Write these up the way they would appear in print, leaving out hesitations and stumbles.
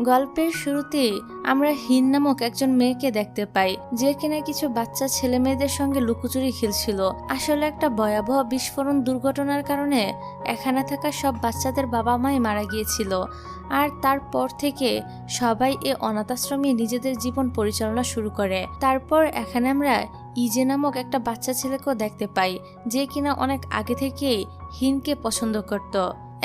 গল্পের শুরুতেই আমরা হিন নামক একজন মেয়েকে দেখতে পাই, যে কিনা কিছু বাচ্চা ছেলে মেয়েদের সঙ্গে লুকোচুরি খেলছিল। আসলে একটা ভয়াবহ বিস্ফোরণ দুর্ঘটনার কারণে এখানে থাকা সব বাচ্চাদের বাবা মাই মারা গিয়েছিল। আর তারপর থেকে সবাই এ অনাথাশ্রমে নিজেদের জীবন পরিচালনা শুরু করে। তারপর এখানে আমরা ইজে নামক একটা বাচ্চা ছেলেকেও দেখতে পাই, যে কিনা অনেক আগে থেকেই হিনকে পছন্দ করত।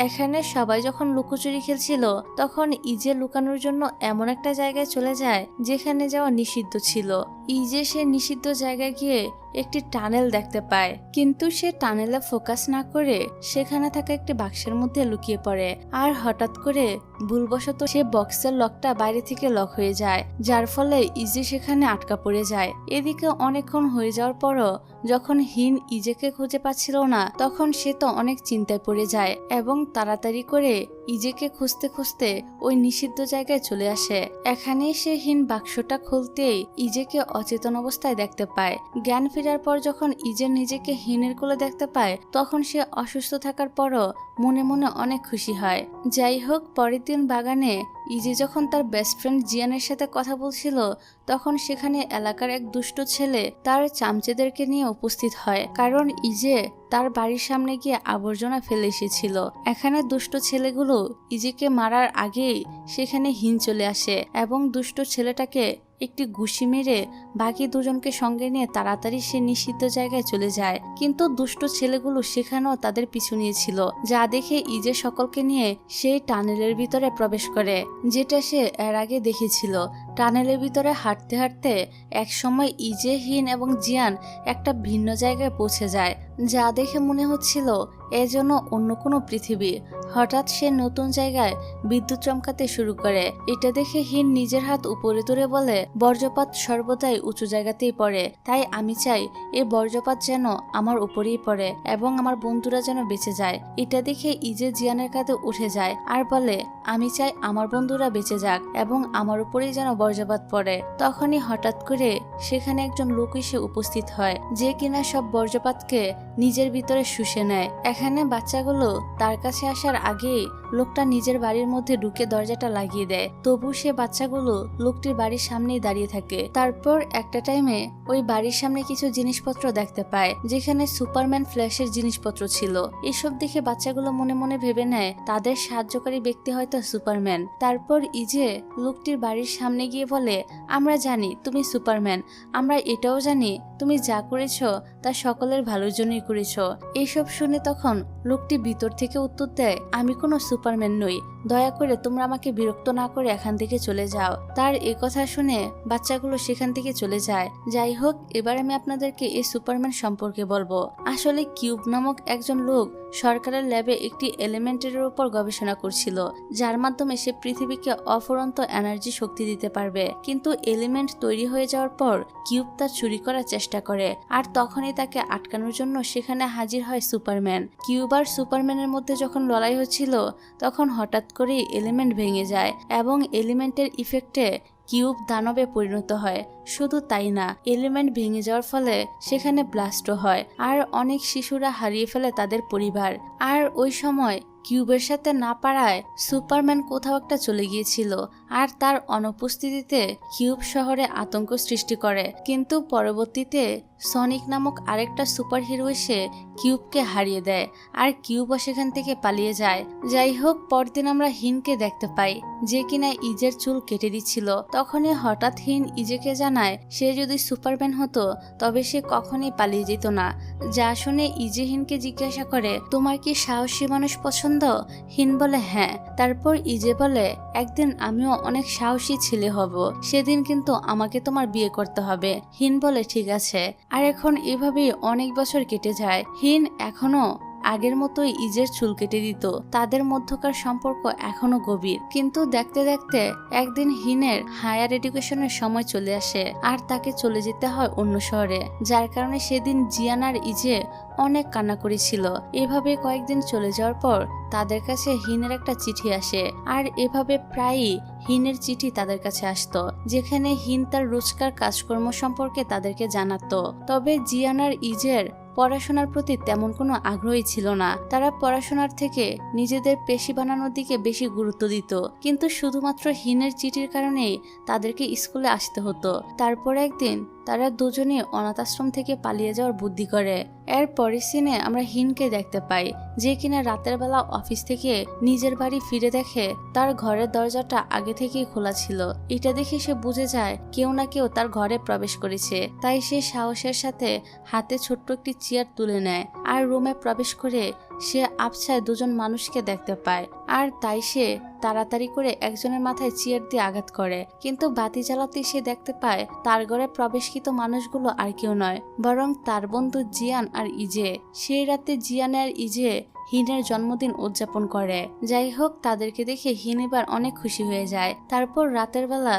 এখানে সবাই যখন লুকোচুরি খেলছিল তখন ইজে লুকানোর জন্য এমন একটা জায়গায় চলে যায় যেখানে যাওয়া নিষিদ্ধ ছিল। ইজে সে নিষিদ্ধ জায়গায় গিয়ে একটি টানেল দেখতে পায়, কিন্তু সে টানেলে ফোকাস না করে সেখানে থাকা একটি বাক্সের মধ্যে লুকিয়ে পড়ে। আর হঠাৎ করে ভুলবশত সে বক্সের লকটা বাইরে থেকে লক হয়ে যায়, যার ফলে ইজে সেখানে আটকা পড়ে যায়। এদিকে অনেকক্ষণ হয়ে যাওয়ার পরও যখন হিন ইজেকে খুঁজে পাচ্ছিল না, তখন সে তো অনেক চিন্তায় পড়ে যায় এবং তাড়াতাড়ি করে ইজেকে খুঁজতে খুঁজতে ওই নিষিদ্ধ জায়গায় চলে আসে। এখানে সে হিন বাক্সটা খুলতেই ইজেকে অচেতন অবস্থায় দেখতে পায়। জ্ঞান ফেরার পর যখন ইজে নিজেকে হিনের কোলে দেখতে পায়, তখন সে অসুস্থ থাকার পরও মনে মনে অনেক খুশি হয়। যাই হোক, পরের দিন বাগানে ইজে যখন তার বেস্ট ফ্রেন্ড জিয়ানের সাথে কথা বলছিল, তখন সেখানে এলাকার এক দুষ্ট ছেলে তার চামচেদেরকে নিয়ে উপস্থিত হয়, কারণ ইজে তার বাড়ির সামনে গিয়ে আবর্জনা ফেলে এসেছিল। এখানে দুষ্ট ছেলেগুলো ইজেকে মারার আগেই সেখানে হিন চলে আসে এবং দুষ্ট ছেলেটাকে একটি ঘুষি মেরে বাকি দুজনকে সঙ্গে নিয়ে তাড়াতাড়ি সে নিষিদ্ধ জায়গায় চলে যায়। কিন্তু দুষ্ট ছেলেগুলো সেখানেও তাদের পিছু নিয়েছিল, যা দেখে ইজে সকলকে নিয়ে সেই টানেলের ভিতরে প্রবেশ করে, যেটা সে এর আগে দেখেছিল। টানেলের ভিতরে হাঁটতে হাঁটতে এক সময় ইজে, হিন এবং জিয়ান একটা ভিন্ন জায়গায় পৌঁছে যায়, যা দেখে মনে হচ্ছিল এ যেন অন্য কোনো পৃথিবী। হঠাৎ সে নতুন জায়গায় বিদ্যুৎ চমকাতে শুরু করে। এটা দেখে হিন নিজের হাত উপরে তুলে বলে, বর্জ্যপাত সর্বদাই উঁচু জায়গাতেই পড়ে, তাই আমি চাই এই বর্জ্যপাত যেন আমার উপরেই পড়ে এবং আমার বন্ধুরা যেন বেঁচে যায়। এটা দেখে ইজে জিয়ানের কাঁধে উঠে যায় আর বলে, আমি চাই আমার বন্ধুরা বেঁচে যাক এবং আমার উপরেই যেন বর্জ্যপাত পড়ে। তখনই হঠাৎ করে সেখানে একজন লোক এসে উপস্থিত হয়, যে কিনা সব বর্জ্যপাতকে নিজের ভিতরে শুষে নেয়। এখানে বাচ্চাগুলো তার কাছে আসার আগেই লোকটা নিজের বাড়ির মধ্যে ঢুকে দরজাটা লাগিয়ে দেয়। তবু সে বাচ্চাগুলো লোকটির বাড়ির সামনেই দাঁড়িয়ে থাকে। তারপর একটা টাইমে ওই বাড়ির সামনে কিছু জিনিসপত্র দেখতে পায়, যেখানে সুপারম্যান ফ্ল্যাশের জিনিসপত্র ছিল। এসব দেখে বাচ্চাগুলো মনে মনে ভেবে নেয় তাদের সাহায্যকারী ব্যক্তি হয়তো সুপারম্যান। তারপর ইজে লোকটির বাড়ির সামনে গিয়ে বলে, আমরা জানি তুমি সুপারম্যান, আমরা এটাও জানি তুমি যা করেছো তা সকলের ভালোর জন্যই করেছো। এইসব শুনে তখন লোকটি ভিতর থেকে উত্তর দেয়, আমি কোনো সুপারম্যান নই, দয়া করে তোমরা আমাকে বিরক্ত না করে এখান থেকে চলে যাও। তার এই কথা শুনে বাচ্চাগুলো সেখান থেকে চলে যায়। যাই হোক, এবার আমি আপনাদেরকে এই সুপারম্যান সম্পর্কে বলবো। আসলে কিউব নামক একজন লোক সরকারের ল্যাবে একটি এলিমেন্টের উপর গবেষণা করছিল, যার মাধ্যমে সে পৃথিবীকে অফুরন্ত এনার্জি শক্তি দিতে পারবে। কিন্তু এলিমেন্ট তৈরি হয়ে যাওয়ার পর কিউব তা চুরি করার চেষ্টা করে, আর তখনই তাকে আটকানোর জন্য সেখানে হাজির হয় সুপারম্যান। কিউব আর সুপারম্যানের মধ্যে যখন লড়াই হচ্ছিল, তখন হঠাৎ করেই এলিমেন্ট ভেঙে যায় এবং এলিমেন্টের ইফেক্টে কিউব দানবে পরিণত হয়। শুধু তাই না, এলিমেন্ট ভেঙে যাওয়ার ফলে সেখানে ব্লাস্টও হয় আর অনেক শিশুরা হারিয়ে ফেলে তাদের পরিবার। আর ওই সময় কিউবের সাথে না পারায় সুপারম্যান কোথাও একটা চলে গিয়েছিল, আর তার অনুপস্থিতিতে কিউব শহরে আতঙ্ক সৃষ্টি করে। কিন্তু পরবর্তীতে সনিক নামক আরেকটা সুপারহিরো এসে কিউবকে হারিয়ে দেয় আর কিউবও সেখান থেকে পালিয়ে যায়। যাই হোক, পরদিন আমরা হিনকে দেখতে পাই, যে কিনা ইজের চুল কেটে দিচ্ছিল। তখনই হঠাৎ হিন ইজেকে জানায় সে যদি সুপারম্যান হতো তবে সে কখনোই পালিয়ে যেত না। যা শুনে ইজে হিনকে জিজ্ঞাসা করে, তোমার কি সাহসী মানুষ পছন্দ? হিন বলে হ্যাঁ। তারপর ইজে বলে, একদিন আমিও অনেক সাহসী ছেলে হব, সেদিন কিন্তু আমাকে তোমার বিয়ে করতে হবে। হিন বলে ঠিক আছে। আর এখন এভাবেই অনেক বছর কেটে যায়। হিন এখনো আগের মতোই ইজের চুল কেটে দিত। তাদের মধ্যকার সম্পর্ক এখনো গভীর। কিন্তু দেখতে দেখতে একদিন হিনের হায়ার এডুকেশনের সময় চলে আসে আর তাকে চলে যেতে হয় অন্য শহরে, যার কারণে সেদিন জিয়ান আর ইজে অনেক কান্না করেছিল। এভাবে কয়েকদিন চলে যাওয়ার পর তাদের কাছে হিনের একটা চিঠি আসে, আর এভাবে প্রায়ই হিনের চিঠি তাদের কাছে আসতো, যেখানে হিন তার রোজকার কাজকর্ম সম্পর্কে তাদেরকে জানাতো। তবে জিয়ান আর ইজের পড়াশোনার প্রতি তেমন কোনো আগ্রহী ছিল না। তারা পড়াশোনার থেকে নিজেদের পেশি বানানোর দিকে বেশি গুরুত্ব দিত। কিন্তু শুধুমাত্র হিনের চিঠির কারণেই তাদেরকে স্কুলে আসতে হতো। তারপর একদিন তারা দুজনে অনাথ আশ্রম থেকে পালিয়ে যাওয়ার বুদ্ধি করে। এর পরের সিনে আমরা হিনকে দেখতে পাই, যে কিনা রাতের বেলা অফিস থেকে নিজের বাড়ি ফিরে দেখে তার ঘরের দরজাটা আগে থেকেই খোলা ছিল। এটা দেখে সে বুঝে যায় কেউ না কেউ তার ঘরে প্রবেশ করেছে। তাই সে সাহসের সাথে হাতে ছোট্ট একটি চেয়ার তুলে নেয় আর রুমে প্রবেশ করে সে আবছায় দুজন মানুষকে দেখতে পায়। আর তাই সে তাড়াতাড়ি করে একজনের মাথায় চেয়ার দিয়ে আঘাত করে। কিন্তু বাতি জ্বালাতে সে দেখতে পায় তার ঘরে প্রবেশকৃত মানুষগুলো আর কেউ নয়, বরং তার বন্ধু জিয়ান আর ইজে। সেই রাতে জিয়ান আর ইজে হিনের জন্মদিন উদযাপন করে। যাই হোক, তাদেরকে দেখে হিন এবার অনেক খুশি হয়ে যায়। তারপর রাতের বেলা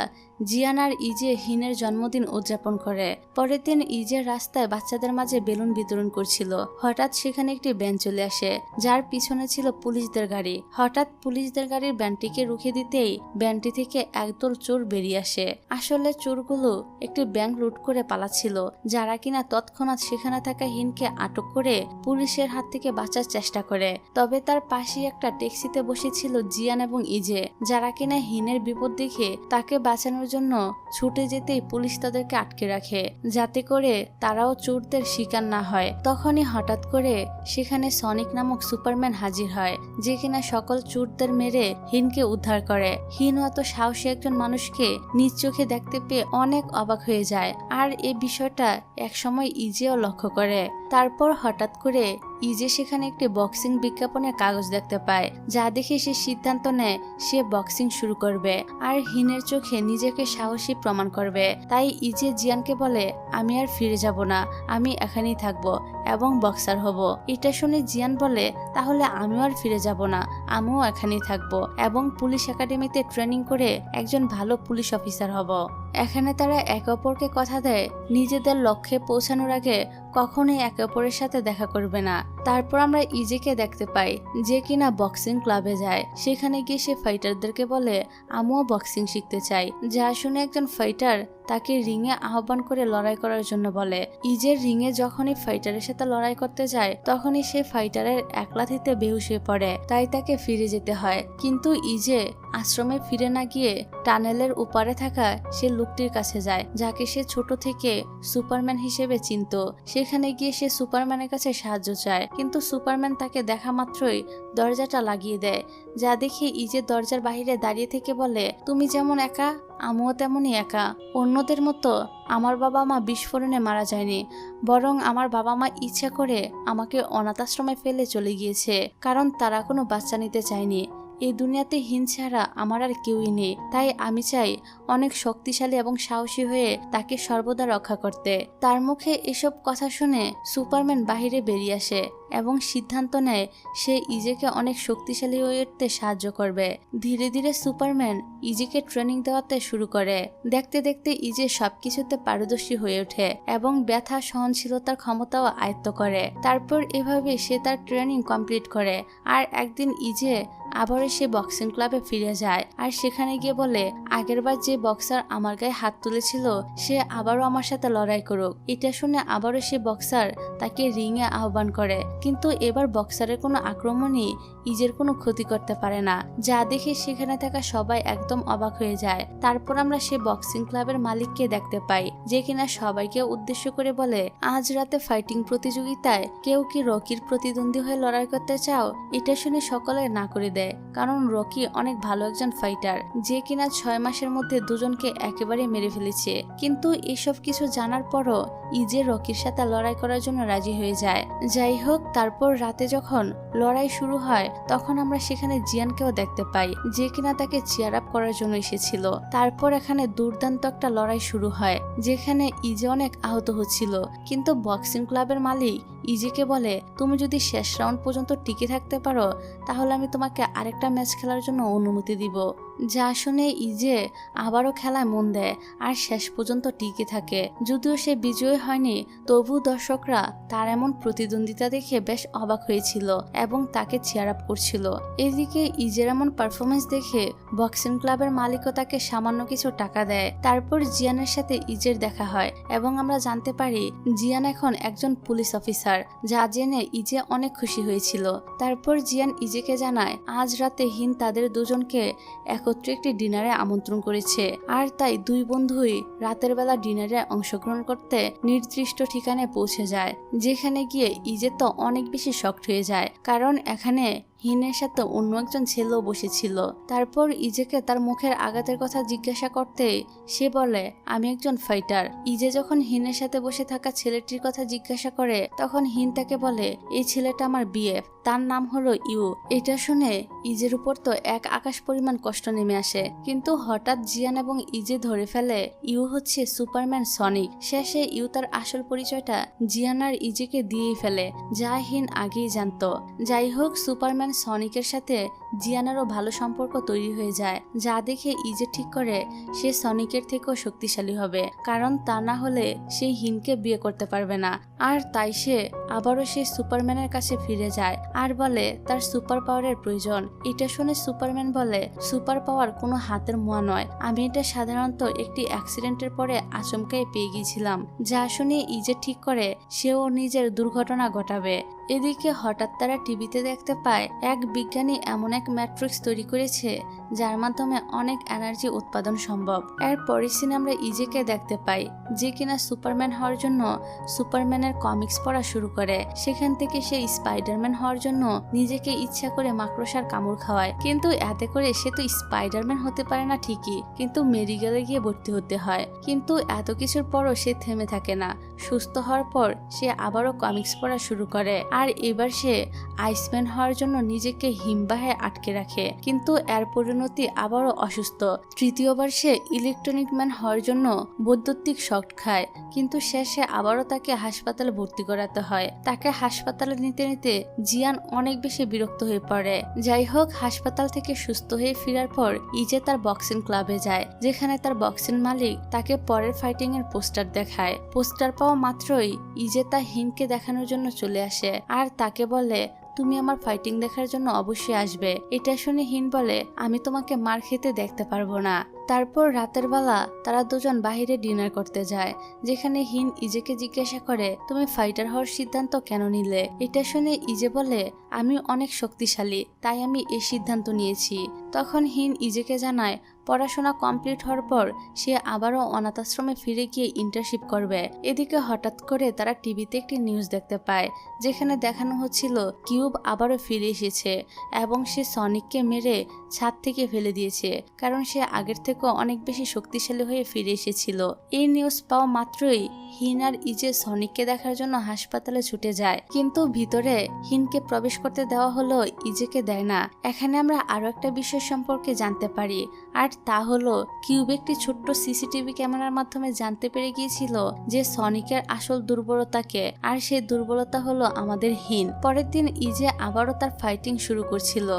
জিয়ান আর ইজে হিনের জন্মদিন উদযাপন করে। পরের দিন ইজে রাস্তায় বাচ্চাদের মাঝে বেলুন বিতরণ করছিল। হঠাৎ সেখানে একটি ভ্যান চলে আসে, যার পিছনে ছিল পুলিশদের গাড়ি। হঠাৎ পুলিশদের গাড়ির ভ্যানটিকে রুখে দিতেই ভ্যানটি থেকে একদল চোর বেরিয়ে আসে। আসলে চোরগুলো একটি ব্যাংক লুট করে পালাচ্ছিল, যারা কিনা তৎক্ষণাৎ সেখানে থাকা হিনকে আটক করে পুলিশের হাত থেকে বাঁচার চেষ্টা করে। তবে তার পাশেই একটা ট্যাক্সিতে বসেছিল জিয়ান এবং ইজে, যারা কিনা হিনের বিপদ দেখে তাকে বাঁচানোর জন্য ছুটে যেতেই পুলিশ তাদেরকে আটকে রাখে, যাতে করে তারাও চোরদের শিকার না হয়। তখনই হঠাৎ করে সেখানে সনিক নামক সুপারম্যান হাজির হয়, যে কিনা সকল চোরদের মেরে হিনকে উদ্ধার করে। হিন এত সাহসী একজন মানুষকে নিজ চোখে দেখতে পেয়ে অনেক অবাক হয়ে যায়, আর এই বিষয়টা একসময় ইজেও লক্ষ্য করে। তারপর হঠাৎ করে ইজে সেখানে একটি বক্সিং বিজ্ঞাপনের কাগজ দেখতে পায়, যা দেখে সে সিদ্ধান্ত নেয় সে বক্সিং শুরু করবে আর হিনের চোখে নিজেকে সাহসী প্রমাণ করবে। তাই ইজে জিয়ানকে বলে, আমি আর ফিরে যাব না, আমি এখানেই থাকবো এবং বক্সার হব। এটা শুনে জিয়ান বলে, তাহলে আমিও আর ফিরে যাব না, আমিও এখানেই থাকবো এবং পুলিশ একাডেমিতে ট্রেনিং করে একজন ভালো পুলিশ অফিসার হব। এখানে তারা একে অপরকে কথা দেয় নিজেদের লক্ষ্যে পৌঁছানোর আগে কখনোই একে অপরের সাথে দেখা করবে না। তারপর আমরা ইজেকে দেখতে পাই, যে কিনা বক্সিং ক্লাবে যায়। সেখানে গিয়ে সে ফাইটারদেরকে বলে, আমিও বক্সিং শিখতে চাই। যা শুনে একজন ফাইটার তাকে রিংয়ে আহ্বান করে লড়াই করার জন্য বলে। ইজের রিংয়ে যখনই ফাইটারের সাথে লড়াই করতে যায়, তখনই সে ফাইটারের এক লাথিতে বেহুশ হয়ে পড়ে। তাই তাকে ফিরে যেতে হয়। কিন্তু ইজে আশ্রমে ফিরে না গিয়ে টানেলের উপারে থাকা সে লোকটির কাছে যায়, যাকে সে ছোট থেকে সুপারম্যান হিসেবে চিনত। সেখানে গিয়ে সে সুপারম্যানের কাছে সাহায্য চায়, কিন্তু সুপারম্যান তাকে দেখা মাত্রই দরজাটা লাগিয়ে দেয়। যা দেখে ইজে দরজার বাইরে দাঁড়িয়ে থেকে বলে, তুমি যেমন একা, আমিও তেমনই একা। অন্যদের মতো আমার বাবা মা বিস্ফোরণে মারা যায়নি, বরং আমার বাবা মা ইচ্ছা করে আমাকে অনাথ আশ্রমে ফেলে চলে গিয়েছে, কারণ তারা কোনো বাচ্চা নিতে চায়নি। এই দুনিয়াতে হিন ছাড়া আমার আর কেউই নেই। তাই আমি চাই অনেক শক্তিশালী এবং সাহসী হয়ে তাকে সর্বদা রক্ষা করতে। তার মুখে এসব কথা শুনে সুপারম্যান বাহিরে বেরিয়ে আসে এবং সিদ্ধান্ত নেয় সে ইজেকে অনেক শক্তিশালী হয়ে উঠতে সাহায্য করবে। ধীরে ধীরে সুপারম্যান ইজেকে ট্রেনিং দেওয়াতে শুরু করে। দেখতে দেখতে ইজে সবকিছুতে পারদর্শী হয়ে ওঠে এবং ব্যথা সহনশীলতার ক্ষমতাও আয়ত্ত করে। তারপর এভাবে সে তার ট্রেনিং কমপ্লিট করে। আর একদিন ইজে আবারও সে বক্সিং ক্লাবে ফিরে যায় আর সেখানে গিয়ে বলে, আগেরবার যে বক্সার আমার গায়ে হাত তুলেছিল সে আবারও আমার সাথে লড়াই করুক। এটা শুনে আবারও সে বক্সার তাকে রিংয়ে আহ্বান করে, কিন্তু এবার বক্সারের কোনো আক্রমণই ইজের কোনো ক্ষতি করতে পারে না, যা দেখে সেখানে থাকা সবাই একদম অবাক হয়ে যায়। তারপর আমরা সে বক্সিং ক্লাবের মালিককে দেখতে পাই, যে কিনা সবাইকে উদ্দেশ্য করে বলে, আজ রাতে ফাইটিং প্রতিযোগিতায় কেউ কি রকির প্রতিদ্বন্দ্বী হয়ে লড়াই করতে চাও? এটা শুনে সকলে না করে দেয়, কারণ রকি অনেক ভালো একজন ফাইটার, যে কিনা 6 মাসের মধ্যে দুজনকে একেবারে মেরে ফেলেছে। কিন্তু এসব কিছু জানার পরও ইজে রকির সাথে লড়াই করার জন্য রাজি হয়ে যায়। যাই হোক, তারপর রাতে যখন লড়াই শুরু হয়, তখন আমরা সেখানে জিয়ানকেও দেখতে পাই, যে কিনা তাকে চিয়ার আপ করার জন্য এসেছিল। তারপর এখানে দুর্দান্ত একটা লড়াই শুরু হয়, যেখানে ইজে অনেক আহত হচ্ছিল। কিন্তু বক্সিং ক্লাবের মালিক ইজেকে বলে, তুমি যদি শেষ রাউন্ড পর্যন্ত টিকে থাকতে পারো, তাহলে আমি তোমাকে আরেকটা ম্যাচ খেলার জন্য অনুমতি দিব। যা শুনে ইজে আবারও খেলায় মন দেয় আর শেষ পর্যন্ত টিকে থাকে। যদিও সে বিজয়ী হয়নি, তবু দর্শকরা তার এমন প্রতিদ্বন্দ্বিতা দেখে বেশ অবাক হয়েছিল এবং তাকে চিয়ার আপ করছিল। এদিকে ইজের এমন পারফরমেন্স দেখে বক্সিং ক্লাবের মালিকও তাকে সামান্য কিছু টাকা দেয়। তারপর জিয়ানের সাথে ইজের দেখা হয় এবং আমরা জানতে পারি জিয়ান এখন একজন পুলিশ অফিসার, যা জেনে ইজে অনেক খুশি হয়েছিল। তারপর জিয়ান ইজেকে জানায় আজ রাতে হিন তাদের দুজনকে একত্রে একটি ডিনারে আমন্ত্রণ করেছে, আর তাই দুই বন্ধুই রাতের বেলা ডিনারে অংশগ্রহণ করতে নির্দিষ্ট ঠিকানায় পৌঁছে যায়, যেখানে গিয়ে ইজে তো অনেক বেশি শকড হয়ে যায়, কারণ এখানে হিনের সাথে অন্য একজন ছেলেও বসেছিল। তারপর ইজেকে তার মুখের আঘাতের কথা জিজ্ঞাসা করতে সে বলে আমি একজন ফাইটার। ইজে যখন হিনের সাথে বসে থাকা ছেলেটির কথা জিজ্ঞাসা করে তখন হিন তাকে বলে এই ছেলেটা আমার বিএফ, তার নাম হলো ইউ। এটা শুনে ইজের উপর তো এক আকাশ পরিমাণ কষ্ট নেমে আসে, কিন্তু হঠাৎ জিয়ান এবং ইজে ধরে ফেলে ইউ হচ্ছে সুপারম্যান সনিক। শেষে ইউ তার আসল পরিচয়টা জিয়ান আর ইজেকে দিয়েই ফেলে, যা হিন আগেই জানতো। যাই হোক, সুপারম্যান সনিকের সাথে জিয়ানেরও ভালো সম্পর্ক তৈরি হয়ে যায়, যা দেখে ইজে ঠিক করে সে সনিকের থেকেও শক্তিশালী হবে, কারণ তা না হলে সে হিনকে বিয়ে করতে পারবে না। আর তাই সে আবারও সেই সুপারম্যানের কাছে ফিরে যায় আর বলে তার সুপার পাওয়ারের প্রয়োজন। এটা শুনে সুপারম্যান বলে সুপার পাওয়ার কোনো হাতের মোয়া নয়, আমি এটা সাধারণত একটি অ্যাক্সিডেন্টের পরে আচমকাই পেয়ে গিয়েছিলাম। যা শুনে ইজে ঠিক করে সেও নিজের দুর্ঘটনা ঘটাবে। এদিকে হঠাৎ তারা টিভিতে দেখতে পায় এক বিজ্ঞানী এমন এক ম্যাট্রিক্স তৈরি করেছে যার মাধ্যমে অনেক এনার্জি উৎপাদন সম্ভব। এর পরের সিনে আমরা ইজেকে দেখতে পাই যে কিনা সুপারম্যান হওয়ার জন্য সুপারম্যানের কমিক্স পড়া শুরু করে। সেখান থেকে সে স্পাইডারম্যান হওয়ার জন্য নিজেকে ইচ্ছা করে মাকড়সার কামড় খাওয়ায়, কিন্তু এতে করে সে তো স্পাইডারম্যান হতে পারে না ঠিকই, কিন্তু মেডিকেলে গিয়ে ভর্তি হতে হয়। কিন্তু এত কিছুর পরও সে থেমে থাকে না। সুস্থ হওয়ার পর সে আবারও কমিক্স পড়া শুরু করে, আর এবার সে আইসম্যান হওয়ার জন্য নিজেকে হিমবাহে আটকে রাখে, কিন্তু এর পরিণতি আবারও অসুস্থ। তৃতীয়বার সে ইলেকট্রনিক ম্যান হওয়ার জন্য বৈদ্যুতিক শক খায়, কিন্তু শেষে আবারও তাকে হাসপাতালে ভর্তি করাতে হয়। তাকে হাসপাতালে নিতে নিতে জিয়ান অনেক বেশি বিরক্ত হয়ে পড়ে। যাই হোক, হাসপাতাল থেকে সুস্থ হয়ে ফেরার পর ইজে তার বক্সিং ক্লাবে যায়, যেখানে তার বক্সিং মালিক তাকে পরের ফাইটিং এর পোস্টার দেখায়। পোস্টার পাওয়া মাত্রই ইজে তার হিনকে দেখানোর জন্য চলে আসে আর তাকে বলে তুমি আমার ফাইটিং দেখার জন্য অবশ্যই আসবে। এটা শুনে হিন বলে আমি তোমাকে মার খেতে দেখতে পারবো না। তারপর রাতের বেলা তারা দুজন বাহিরে ডিনার করতে যায়, যেখানে হিন ইজেকে জিজ্ঞাসা করে তুমি ফাইটার হওয়ার সিদ্ধান্ত কেন নিলে। এটা শুনে ইজে বলে আমি অনেক শক্তিশালী, তাই আমি এই সিদ্ধান্ত নিয়েছি। তখন হিন ইজেকে জানায় পড়াশোনা কমপ্লিট হওয়ার পর সে আবারও অনাথ আশ্রমে ফিরে গিয়ে ইন্টার্নশিপ করবে। এদিকে হঠাৎ করে তারা টিভিতে একটি নিউজ দেখতে পায়, যেখানে দেখানো হচ্ছিল কিউব আবারও ফিরে এসেছে এবং সে সনিককে মেরে ছাদ থেকে ফেলে দিয়েছে, কারণ সে আগের থেকে অনেক বেশি শক্তিশালী হয়ে ফিরে এসেছিল। এই নিউজ পাওয়া মাত্রই হিন আর ইজে সনিককে দেখার জন্য হাসপাতালে ছুটে যায়, কিন্তু ভিতরে হিনকে প্রবেশ করতে দেওয়া হলো ইজেকে দেয় না। এখানে আমরা আরো একটা বিষয় সম্পর্কে জানতে পারি, আর তা হলো কিউব একটি ছোট্ট সিসিটিভি ক্যামেরার মাধ্যমে জানতে পেরে গিয়েছিল যে সনিকের আসল দুর্বলতাকে, আর সেই দুর্বলতা হলো আমাদের হিন। পরের দিন ইজে আবারও তার ফাইটিং শুরু করছিল।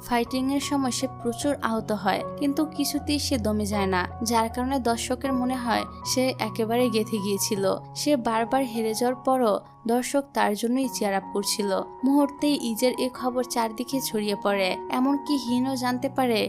ফাইটিং এর সময় সে প্রচুর আহত হয়, কিন্তু কিছুতেই সে দমে যায় না, যার কারণে দর্শকের মনে হয় সে একেবারে গেঁথে গিয়েছিল। সে বারবার হেরে যাওয়ার পরও দর্শক তার জন্যই চিয়ার আপ করছিল। মুহূর্তেই ইজের এই খবর চারদিকে ছড়িয়ে পড়ে, এমনকি হিনও জানতে পারে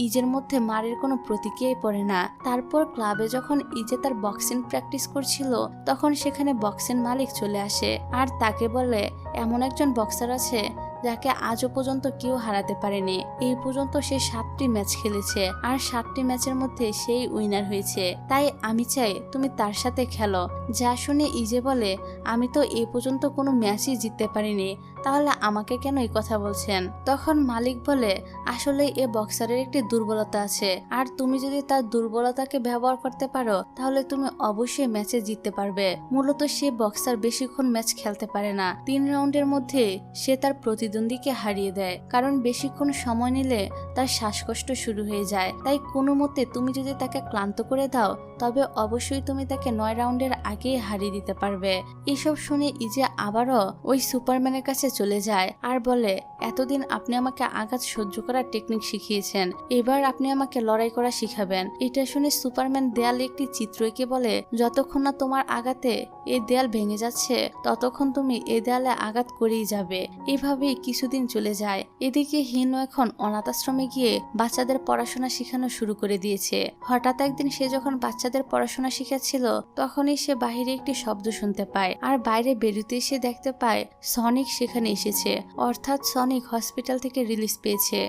ইজের মধ্যে মারের কোনো প্রতিক্রিয়াই পড়ে না। তারপর ক্লাবে যখন ইজে তার বক্সিং প্র্যাকটিস করছিল তখন সেখানে বক্সিং মালিক চলে আসে আর তাকে বলে এমন একজন বক্সার আছে যাকে আজও পর্যন্ত কেউ হারাতে পারেনি। এই পর্যন্ত সে 7টি ম্যাচ খেলেছে আর 7টি ম্যাচের মধ্যে সেই উইনার হয়েছে, তাই আমি চাই তুমি তার সাথে খেলো। যা শুনে ইজে বলে আমি তো এই পর্যন্ত কোনো ম্যাচই জিততে পারিনি, তাহলে আমাকে কেন এই কথা বলছেন। তখন মালিক বলে আসলে এ বক্সারের একটি দুর্বলতা আছে, আর তুমি যদি তার দুর্বলতাকে ব্যবহার করতে পারো তাহলে তুমি অবশ্যই ম্যাচে জিততে পারবে। মূলত সে বক্সার বেশিক্ষণ ম্যাচ খেলতে পারে না, 3 রাউন্ডের মধ্যে সে তার প্রতিদ্বন্দ্বীকে হারিয়ে দেয়, কারণ বেশিক্ষণ সময় নিলে তার শ্বাসকষ্ট শুরু হয়ে যায়। তাই কোনো মতে তুমি যদি তাকে ক্লান্ত করে দাও তবে অবশ্যই তুমি তাকে 9 রাউন্ডের আগেই হারিয়ে দিতে পারবে। এসব শুনে ইজে আবারও ওই সুপারম্যানের কাছে চলে যায় আর বলে এতদিন আপনি আমাকে আঘাত সহ্য করার টেকনিক শিখিয়েছেন, এবার আপনি আমাকে লড়াই করা শিখাবেন। এটা শুনে সুপারম্যান দেয়ালে একটি চিত্র এঁকে বলে, যতক্ষণ না তোমার আঘাতে এই দেয়াল ভেঙে যাচ্ছে ততক্ষণ তুমি এই দেয়ালে আঘাত করেই যাবে। এভাবেই কিছুদিন চলে যায়। এদিকে হিনও এখন অনাথ আশ্রমে গিয়ে বাচ্চাদের পড়াশোনা শেখানো শুরু করে দিয়েছে। হঠাৎ একদিন সে যখন বাচ্চাদের পড়াশোনা শিখাচ্ছিল তখনই সে বাহিরে একটি শব্দ শুনতে পায়, আর বাইরে বেরোতে এসে দেখতে পায় সনিক সেখানে এসেছে, অর্থাৎ সনিক হসপিটাল থেকে রিলিজ পেয়েছে।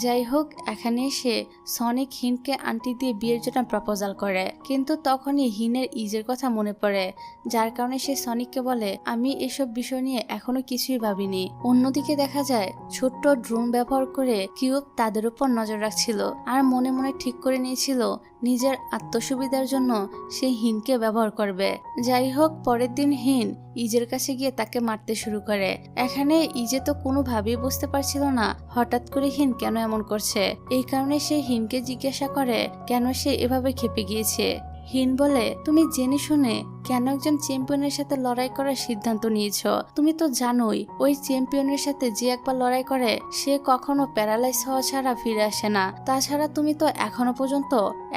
যাই হোক, এখানে এসে সনিক হিনকে আন্টি দিয়ে বিয়ের জন্য প্রপোজাল করে, কিন্তু তখনই হিনের ইজের কথা মনে পড়ে, যার কারণে সে সনিককে বলে, আমি এসব বিষয় নিয়ে এখনো কিছুই ভাবিনি। অন্যদিকে দেখা যায় ছোট্ট ড্রোন ব্যবহার করে কিউব তাদের উপর নজর রাখছিল, আর মনে মনে ঠিক করে নিয়েছিল নিজের আত্মসুবিধার জন্য সে হিনকে ব্যবহার করবে। যাই হোক, পরের দিন হিন ইজের কাছে গিয়ে তাকে মারতে শুরু করে। এখানে ইজে তো কোনোভাবেই বুঝতে পারছিল না হঠাৎ করে হিন কেন এমন করছে। এই কারণে সে হিনকে জিজ্ঞাসা করে কেন সে এভাবে খেপে গিয়েছে। হিন বলে, তুমি জেনে শুনে কেন একজন চ্যাম্পিয়নের সাথে লড়াই করার সিদ্ধান্ত নিয়েছ? তুমি তো জানোই ওই চ্যাম্পিয়নের সাথে যে একবার লড়াই করে সে কখনো প্যারালাইজ হওয়া ছাড়া ফিরে আসে না। তাছাড়া তুমি তো এখনো পর্যন্ত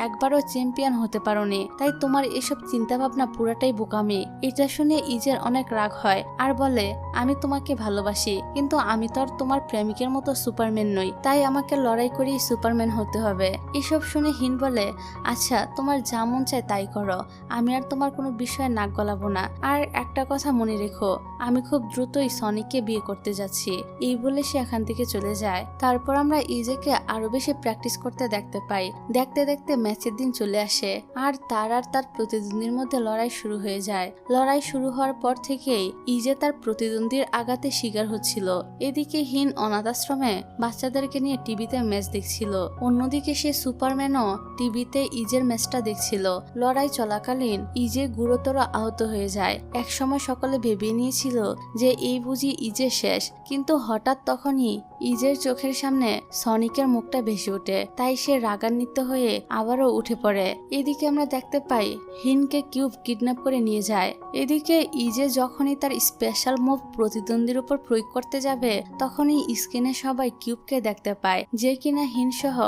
একবারও চ্যাম্পিয়ন হতে পারোনি, তাই তোমার এসব চিন্তা ভাবনা পুরাটাই বোকামি। এটা শুনে ইজের অনেক রাগ হয় আর বলে, আমি তোমাকে ভালোবাসি, কিন্তু আমি তো আর তোমার প্রেমিকের মতো সুপারম্যান নই, তাই আমাকে লড়াই করেই সুপারম্যান হতে হবে। এসব শুনে হিন বলে, আচ্ছা তোমার যা মন চায় তাই করো, আমি আর তোমার কোনো বিষয় নাক গলাবো না। আর একটা কথা মনে রেখো, আমি খুব দ্রুতই সনিককে বিয়ে করতে যাচ্ছি। এই বলে সে এখান থেকে চলে যায়। তারপর আমরা ইজেকে আরো বেশি প্র্যাকটিস করতে দেখতে পাই। দেখতে দেখতে ম্যাচের দিন চলে আসে, আর তার প্রতিদ্বন্দ্বীর মধ্যে লড়াই শুরু হয়ে যায়। লড়াই শুরু হওয়ার পর থেকেই ইজে তার প্রতিদ্বন্দ্বীর আঘাতে শিকার হচ্ছিল। এদিকে হিন অনাথ আশ্রমে বাচ্চাদেরকে নিয়ে টিভিতে ম্যাচ দেখছিল, অন্যদিকে সে সুপারম্যানও টিভিতে ইজের ম্যাচটা দেখছিল। লড়াই চলাকালীন ইজে গুরুতর আহত হয়ে যায়। একসময় সকলে ভেবে নিয়েছিল যে এই বুঝি ইজের শেষ, কিন্তু হঠাৎ তখনই ইজের চোখের সামনে সনিকের মুখটা ভেসে ওঠে, তাই সে রাগান্বিত হয়ে আবারও উঠে পড়ে। এদিকে আমরা দেখতে পাই হিনকে কিউব কিডন্যাপ করে নিয়ে যায়। এদিকে ইজে যখনই তার স্পেশাল মুভ প্রতিদ্বন্দ্বীর উপর প্রয়োগ করতে যাবে তখনই স্ক্রিনে সবাই কিউবকে দেখতে পায়, যে কিনা হিন সহ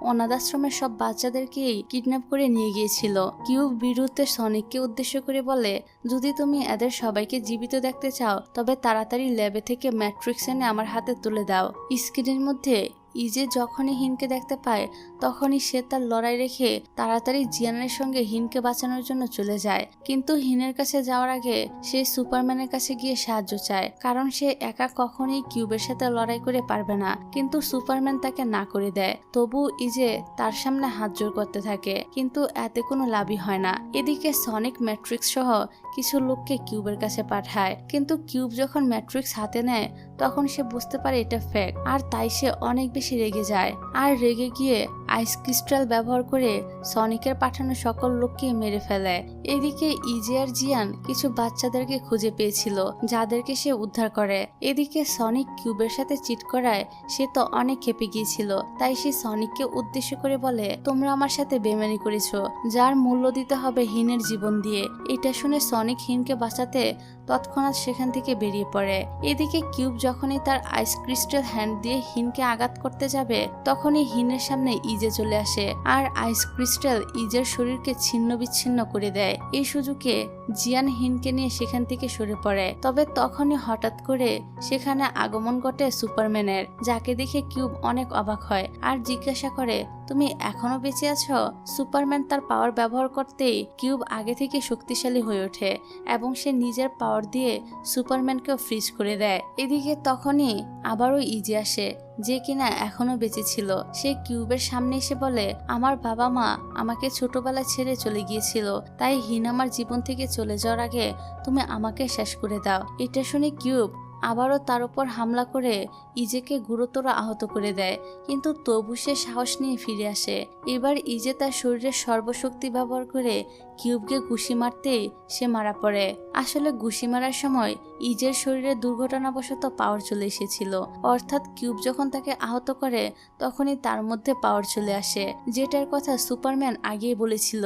অনাথ আশ্রমের সব বাচ্চাদেরকেই কিডন্যাপ করে নিয়ে গিয়েছিল। কিউব বিরুদ্ধে সনিককে উদ্দেশ্য করে বলে, যদি তুমি এদের সবাইকে জীবিত দেখতে চাও তবে তাড়াতাড়ি ল্যাবে থেকে ম্যাট্রিক্স এনে আমার হাতে তুলে দাও। স্ক্রিনের মধ্যে ইজে যখনই হিনকে দেখতে পায় তখনই সে তার লড়াই রেখে তাড়াতাড়ি জিয়ানের সঙ্গে হিনকে বাঁচানোর জন্য চলে যায়, কিন্তু হিনের কাছে যাওয়ার আগে সে সুপারম্যানের কাছে গিয়ে সাহায্য চায়, কারণ সে একা কখনোই কিউবের সাথে লড়াই করে পারবে না। কিন্তু সুপারম্যান তাকে না করে দেয়। তবু ইজে তার সামনে হাত জোড় করতে থাকে, কিন্তু এতে কোনো লাভই হয় না। এদিকে সনিক ম্যাট্রিক্স সহ কিছু লোককে কিউবের কাছে পাঠায়, কিন্তু কিউব যখন ম্যাট্রিক্স হাতে নেয় তখন সে বুঝতে পারে এটা ফেক, আর তাই সে অনেক বেশি রেগে যায়। আর রেগে গিয়ে আইস ক্রিস্টাল ব্যবহার করে সনিকের পাঠানো সকল লোককে মেরে ফেলে। এদিকে ইজে আর জিয়ান কিছু বাচ্চাদেরকে খুঁজে পেয়েছিল যাদেরকে সে উদ্ধার করে। এদিকে সনিক কিউবের সাথে চিট করায় সে তো অনেক খেপে গিয়েছিল, তাই সে সনিককে উদ্দেশ্য করে বলে, তোমরা আমার সাথে বেমানি করেছো, যার মূল্য দিতে হবে হিনের জীবন দিয়ে। এটা শুনে সনিক হিনকে বাঁচাতে তৎক্ষণাৎ সেখান থেকে বেরিয়ে পড়ে। এদিকে কিউব যখনই তার আইস ক্রিস্টাল হ্যান্ড দিয়ে হিনকে আঘাত করতে যাবে তখনই হিনের সামনে ইজে চলে আসে, আর আইস ক্রিস্টাল ইজের শরীরকে ছিন্ন বিচ্ছিন্ন করে দেয়। এই সুযোগে জিয়ান হিনকে নিয়ে সেখান থেকে সরে পড়ে। তবে তখনই হঠাৎ করে সেখানে আগমন ঘটে সুপারম্যানের, যাকে দেখে কিউব অনেক অবাক হয় আর জিজ্ঞাসা করে, তুমি এখনো বেঁচে আছো? সুপারম্যান তার পাওয়ার ব্যবহার করতেই কিউব আগে থেকে শক্তিশালী হয়ে ওঠে এবং সে নিজের পাওয়ার দিয়ে সুপারম্যানকেও ফ্রিজ করে দেয়। এদিকে তখনই আবারও ইজে আসে, যে কিনা এখনো বেঁচে ছিল। সে কিউবের সামনে এসে বলে, আমার বাবা মা আমাকে ছোটবেলায় ছেড়ে চলে গিয়েছিল, তাই হিন আমার জীবন থেকে চলে যাওয়ার আগে তুমি আমাকে শেষ করে দাও। এটা শুনে কিউব আবারও তার উপর হামলা করে ইজেকে গুরুতর আহত করে দেয়, কিন্তু তবু সে সাহস নিয়ে ফিরে আসে। এবার ইজে তার শরীরের সর্বশক্তি ব্যবহার করে কিউবকে ঘুষি মারতেই সে মারা পড়ে। আসলে ঘুষি মারার সময় ইজের শরীরে দুর্ঘটনাবশত পাওয়ার চলে এসেছিল, অর্থাৎ কিউব যখন তাকে আহত করে তখনই তার মধ্যে পাওয়ার চলে আসে, যেটার কথা সুপারম্যান আগেই বলেছিল।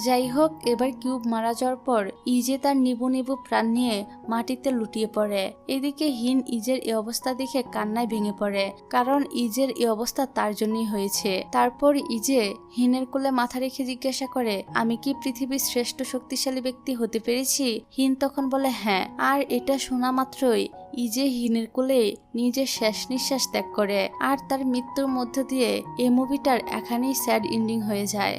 যাই হোক, এবার কিউব মারা যাওয়ার পর ইজে তার নিবু নিবু প্রাণ নিয়ে মাটিতে লুটিয়ে পড়ে। এদিকে হিন ইজের এই অবস্থা দেখে কান্নায় ভেঙে পড়ে, কারণ ইজের এই অবস্থা তার জন্যই হয়েছে। তারপর ইজে হিনের কোলে মাথা রেখে জিজ্ঞাসা করে, আমি কি পৃথিবীর শ্রেষ্ঠ শক্তিশালী ব্যক্তি হতে পেরেছি? হিন তখন বলে হ্যাঁ। আর এটা শোনা মাত্রই ইজে হিনের কোলে নিজের শেষ নিঃশ্বাস ত্যাগ করে। আর তার মৃত্যুর মধ্য দিয়ে এই মুভিটার এখানেই স্যাড এন্ডিং হয়ে যায়।